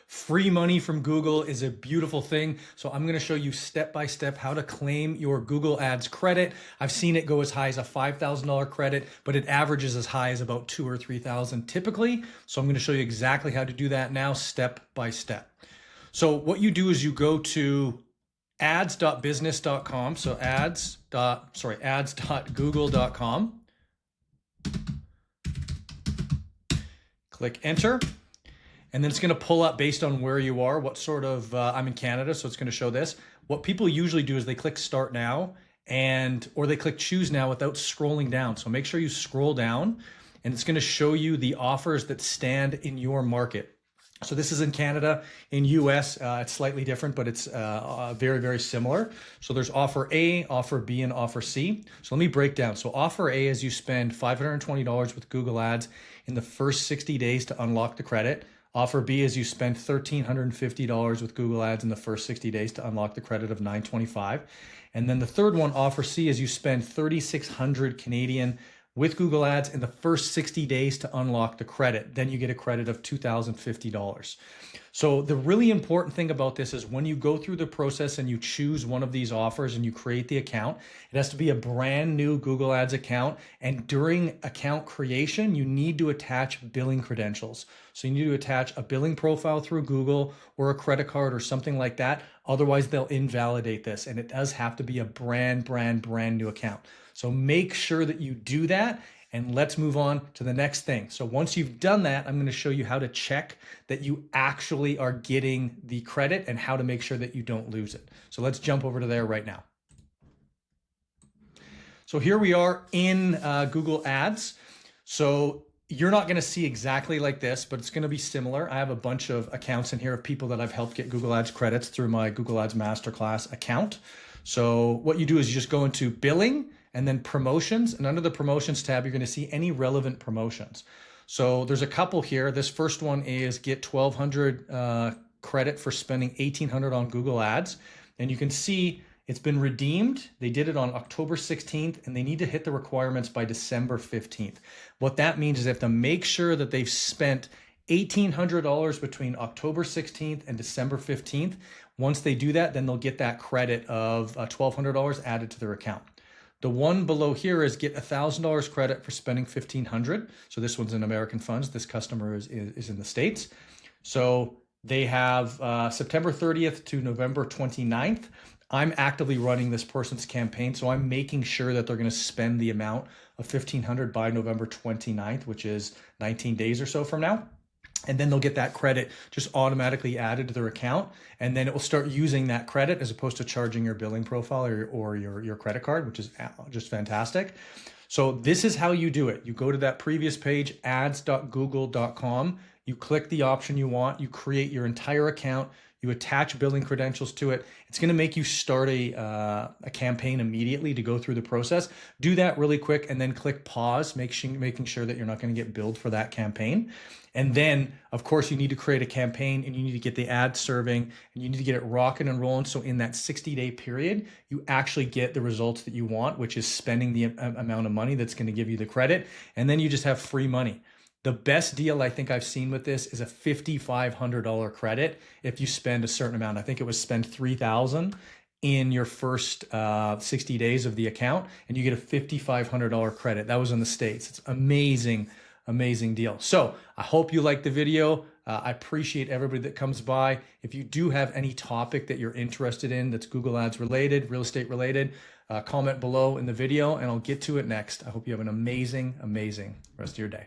Free money from Google is a beautiful thing. So I'm going to show you step by step how to claim your Google Ads credit. I've seen it go as high as a $5,000 credit, but it averages as high as about $2,000 or $3,000 typically. So I'm going to show you exactly how to do that now, step by step. So what you do is you go to ads.business.com. So ads.google.com. Click enter. And then it's going to pull up based on where you are, what sort of, I'm in Canada, so it's going to show this. What people usually do is they click start now or they click choose now without scrolling down. So make sure you scroll down and it's going to show you the offers that stand in your market. So this is in Canada. In US, it's slightly different, but it's very, very similar. So there's offer A, offer B, and offer C. So let me break down. So offer A is you spend $520 with Google Ads in the first 60 days to unlock the credit. Offer B is you spend $1,350 with Google Ads in the first 60 days to unlock the credit of $925. And then the third one, offer C, is you spend 3,600 Canadian with Google Ads in the first 60 days to unlock the credit. Then you get a credit of $2,050. So the really important thing about this is when you go through the process and you choose one of these offers and you create the account, it has to be a brand new Google Ads account. And during account creation, you need to attach billing credentials. So you need to attach a billing profile through Google or a credit card or something like that. Otherwise, they'll invalidate this. And it does have to be a brand new account. So make sure that you do that, and let's move on to the next thing. So once you've done that, I'm going to show you how to check that you actually are getting the credit and how to make sure that you don't lose it. So let's jump over to there right now. So here we are in Google Ads. So you're not going to see exactly like this, but it's going to be similar. I have a bunch of accounts in here of people that I've helped get Google Ads credits through my Google Ads Masterclass account. So what you do is you just go into billing and then promotions, and under the promotions tab, you're going to see any relevant promotions. So there's a couple here. This first one is get 1,200 credit for spending 1,800 on Google Ads. And you can see it's been redeemed. They did it on October 16th, and they need to hit the requirements by December 15th. What that means is they have to make sure that they've spent $1,800 between October 16th and December 15th. Once they do that, then they'll get that credit of $1,200 added to their account. The one below here is get $1,000 credit for spending $1,500. So this one's in American funds. This customer is in the States. So they have September 30th to November 29th. I'm actively running this person's campaign, so I'm making sure that they're going to spend the amount of $1,500 by November 29th, which is 19 days or so from now. And then they'll get that credit just automatically added to their account. And then it will start using that credit as opposed to charging your billing profile or your credit card, which is just fantastic. So this is how you do it. You go to that previous page, ads.google.com. You click the option you want. You create your entire account. You attach billing credentials to it. It's going to make you start a campaign immediately to go through the process. Do that really quick and then click pause, making sure that you're not going to get billed for that campaign. And then, of course, you need to create a campaign and you need to get the ad serving and you need to get it rocking and rolling. So in that 60-day period, you actually get the results that you want, which is spending the amount of money that's going to give you the credit. And then you just have free money. The best deal I think I've seen with this is a $5,500 credit if you spend a certain amount. I think it was spend $3,000 in your first 60 days of the account, and you get a $5,500 credit. That was in the States. It's amazing, amazing deal. So I hope you liked the video. I appreciate everybody that comes by. If you do have any topic that you're interested in that's Google Ads related, real estate related, comment below in the video and I'll get to it next. I hope you have an amazing, amazing rest of your day.